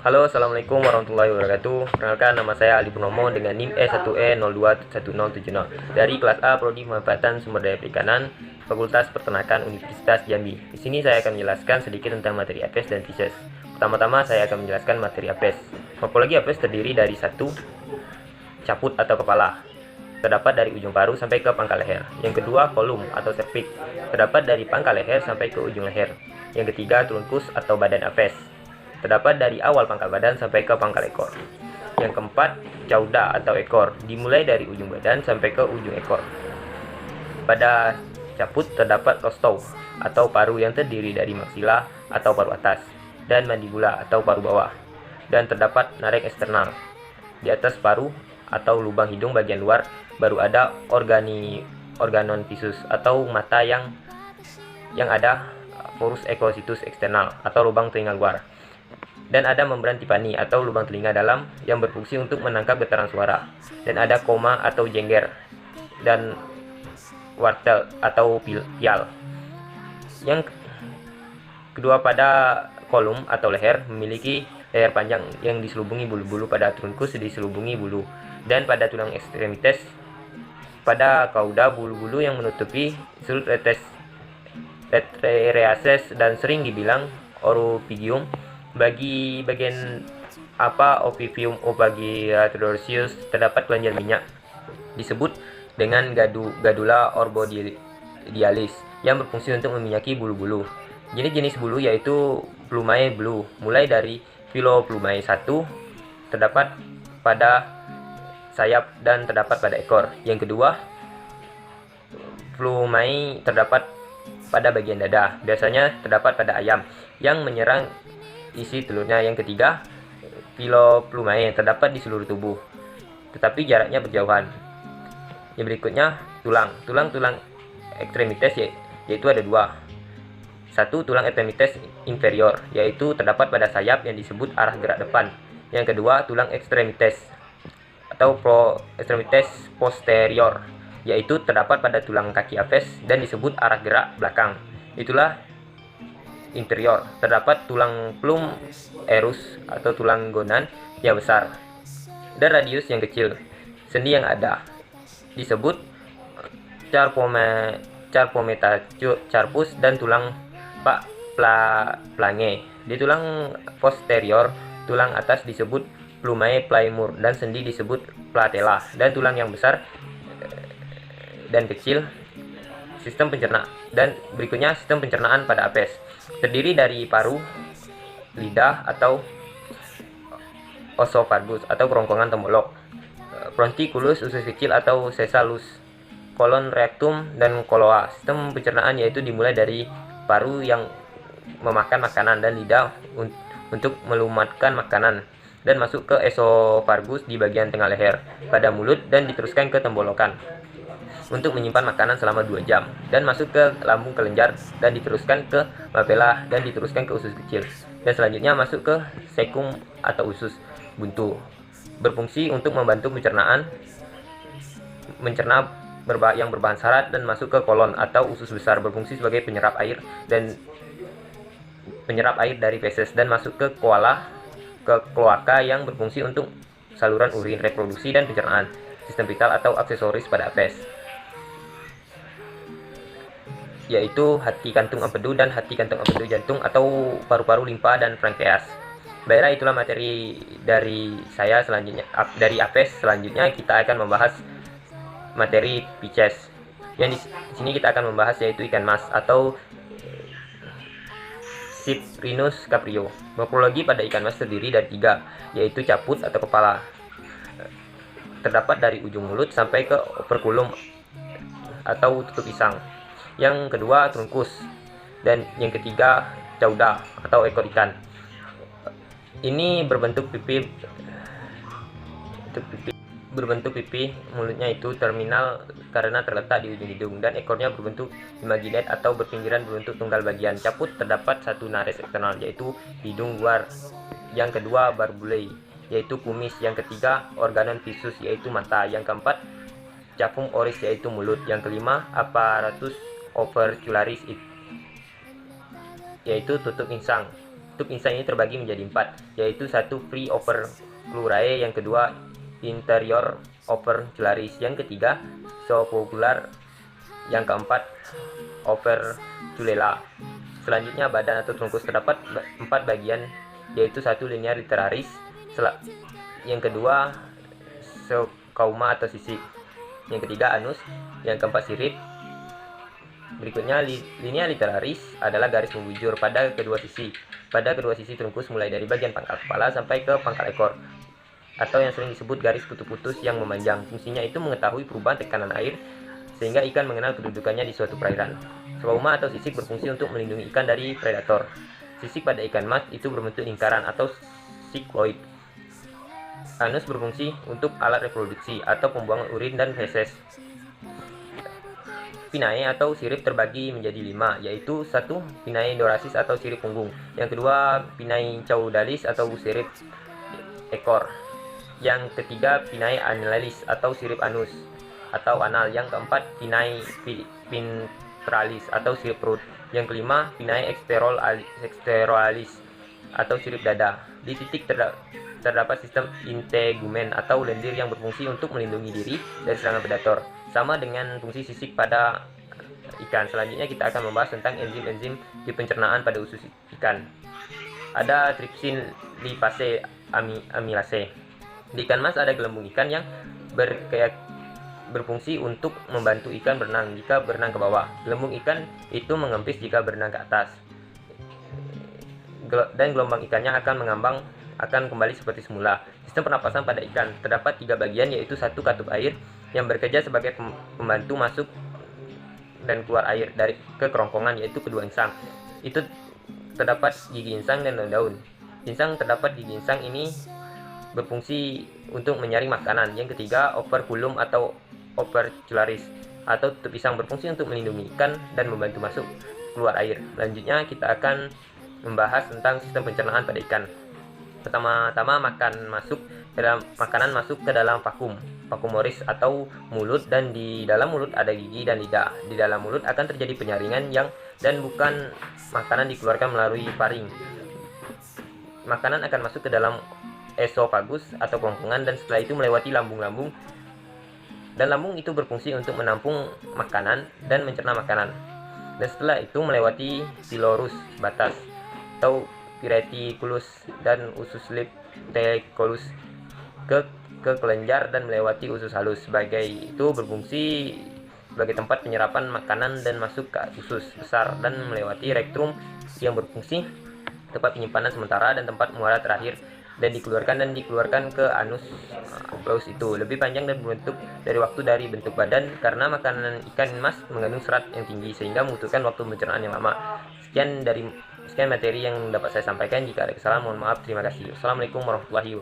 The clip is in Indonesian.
Halo, assalamualaikum warahmatullahi wabarakatuh. Perkenalkan, nama saya Ali Purnomo dengan NIM E1E021070 dari kelas A Prodi Pemanfaatan Sumber Daya Perikanan, Fakultas Peternakan Universitas Jambi. Di sini saya akan menjelaskan sedikit tentang materi APES dan FISES. Pertama-tama saya akan menjelaskan materi APES. Morfologi APES terdiri dari satu, caput atau kepala, terdapat dari ujung paru sampai ke pangkal leher. Yang kedua, kolum atau cervix, terdapat dari pangkal leher sampai ke ujung leher. Yang ketiga, trunkus atau badan APES, terdapat dari awal pangkal badan sampai ke pangkal ekor. Yang keempat, cauda atau ekor, dimulai dari ujung badan sampai ke ujung ekor. Pada caput terdapat rostov atau paru yang terdiri dari maksila atau paru atas dan mandibula atau paru bawah. Dan terdapat narek eksternal. Di atas paru atau lubang hidung bagian luar baru ada organon visus atau mata yang ada porus ekositus eksternal atau lubang telinga luar. Dan ada membran tipani atau lubang telinga dalam yang berfungsi untuk menangkap getaran suara. Dan ada koma atau jengger dan wartel atau pial. Yang kedua, pada kolum atau leher memiliki leher panjang yang diselubungi bulu-bulu. Pada trunkus diselubungi bulu. Dan pada tulang ekstremitas pada kauda bulu-bulu yang menutupi sudut retreases dan sering dibilang orophygium. Bagi bagian Ovivium ovagiatorsius terdapat kelenjar minyak disebut dengan gadula orbodialis yang berfungsi untuk meminyaki bulu-bulu. Jenis-jenis bulu yaitu plumae blue, mulai dari Filoplumae 1 terdapat pada sayap dan terdapat pada ekor. Yang kedua, plumae terdapat pada bagian dada, biasanya terdapat pada ayam yang menyerang isi telurnya. Yang ketiga, Filoplumae terdapat di seluruh tubuh, tetapi jaraknya berjauhan. Yang berikutnya, tulang ekstremitas yaitu ada dua. Satu, tulang ekstremitas inferior, yaitu terdapat pada sayap yang disebut arah gerak depan. Yang kedua, tulang ekstremitas atau ekstremitas posterior, yaitu terdapat pada tulang kaki apes dan disebut arah gerak belakang. Itulah interior, terdapat tulang plum erus atau tulang gonan yang besar dan radius yang kecil. Sendi yang ada disebut carpometacarpus dan tulang plange. Di tulang posterior, tulang atas disebut plumae plaimur dan sendi disebut platella. Dan tulang yang besar dan kecil sistem pencerna. Dan berikutnya sistem pencernaan pada apes, terdiri dari paru, lidah atau osofagus atau kerongkongan tembolok, bronchiculus usus kecil atau sesalus, kolon rectum dan koloa. Sistem pencernaan yaitu dimulai dari paru yang memakan makanan dan lidah untuk melumatkan makanan dan masuk ke esofagus di bagian tengah leher pada mulut dan diteruskan ke tenggorokan untuk menyimpan makanan selama 2 jam dan masuk ke lambung kelenjar dan diteruskan ke papilla dan diteruskan ke usus kecil dan selanjutnya masuk ke sekum atau usus buntu, berfungsi untuk membantu mencerna yang berbahan syarat dan masuk ke kolon atau usus besar, berfungsi sebagai penyerap air dari feses dan masuk ke kloaka yang berfungsi untuk saluran urin, reproduksi dan pencernaan. Sistem vital atau aksesoris pada apes yaitu hati kantung empedu dan hati kantung empedu jantung atau paru-paru, limfa dan pankreas. Baiklah, itulah materi dari saya selanjutnya dari APES. Selanjutnya kita akan membahas materi Pisces. Yang di sini kita akan membahas yaitu ikan mas atau Cyprinus caprio. Morfologi pada ikan mas terdiri dari 3, yaitu caput atau kepala, terdapat dari ujung mulut sampai ke operculum atau tutup pisang. Yang kedua, trunkus, dan yang ketiga, cauda atau ekor ikan. Ini berbentuk pipi, mulutnya itu terminal karena terletak di ujung hidung, dan ekornya berbentuk imaginate atau berpinggiran berbentuk tunggal bagian. Caput terdapat satu nares eksternal yaitu hidung luar. Yang kedua, barbulae yaitu kumis. Yang ketiga, organon visus yaitu mata. Yang keempat, cavum oris yaitu mulut. Yang kelima, apparatus opercularis yaitu tutup insang. Tub insang ini terbagi menjadi 4, yaitu satu free opercularae, yang kedua interior opercularis, yang ketiga subocular, yang keempat operculela. Selanjutnya badan atau trunkus terdapat 4 bagian, yaitu satu linear literaris, yang kedua scauma atau sisik, yang ketiga anus, yang keempat sirip. Berikutnya linea literaris adalah garis membujur pada kedua sisi. Pada kedua sisi trunkus mulai dari bagian pangkal kepala sampai ke pangkal ekor, atau yang sering disebut garis putus-putus yang memanjang. Fungsinya itu mengetahui perubahan tekanan air sehingga ikan mengenal kedudukannya di suatu perairan. Scauma atau sisik berfungsi untuk melindungi ikan dari predator. Sisik pada ikan mas itu berbentuk lingkaran atau sikloid. Anus berfungsi untuk alat reproduksi atau pembuangan urin dan feses. Pinae atau sirip terbagi menjadi 5, yaitu satu pinae dorasis atau sirip punggung, yang kedua pinae caudalis atau sirip ekor, yang ketiga pinae analis atau sirip anus atau anal, yang keempat pinae ventralis atau sirip perut, yang kelima pinae exteralis atau sirip dada. Di titik terdapat sistem integumen atau lendir yang berfungsi untuk melindungi diri dari serangan predator, sama dengan fungsi sisik pada ikan. Selanjutnya kita akan membahas tentang enzim-enzim di pencernaan pada usus ikan. Ada tripsin, lipase, amilase. Di ikan mas ada gelembung ikan yang berfungsi untuk membantu ikan berenang jika berenang ke bawah. Gelembung ikan itu mengempis jika berenang ke atas, dan gelombang ikannya akan kembali seperti semula. Sistem pernapasan pada ikan terdapat 3 bagian, yaitu satu katup air yang bekerja sebagai pembantu masuk dan keluar air dari ke kerongkongan, yaitu kedua insang. Itu terdapat gigi insang dan daun-daun. Insang terdapat gigi insang ini berfungsi untuk menyaring makanan. Yang ketiga operculum atau opercularis atau tutup insang berfungsi untuk melindungi ikan dan membantu masuk keluar air. Selanjutnya kita akan membahas tentang sistem pencernaan pada ikan. Pertama-tama makanan masuk ke dalam vakuumoris atau mulut, dan di dalam mulut ada gigi dan lidah. Di dalam mulut akan terjadi penyaringan dan bukan makanan dikeluarkan melalui faring. Makanan akan masuk ke dalam esofagus atau kerongkongan, dan setelah itu melewati lambung-lambung, dan lambung itu berfungsi untuk menampung makanan dan mencerna makanan. Dan setelah itu melewati pylorus batas atau reticulus dan usus leptocolus ke kelenjar dan melewati usus halus. Sebagai itu berfungsi sebagai tempat penyerapan makanan dan masuk ke usus besar, dan melewati rektum yang berfungsi tempat penyimpanan sementara dan tempat muara terakhir, dan dikeluarkan ke anus paus itu. Lebih panjang dan berbentuk dari waktu dari bentuk badan karena makanan ikan mas mengandung serat yang tinggi sehingga membutuhkan waktu pencernaan yang lama. Sekian materi yang dapat saya sampaikan. Jika ada kesalahan mohon maaf. Terima kasih. Wassalamualaikum warahmatullahi wabarakatuh.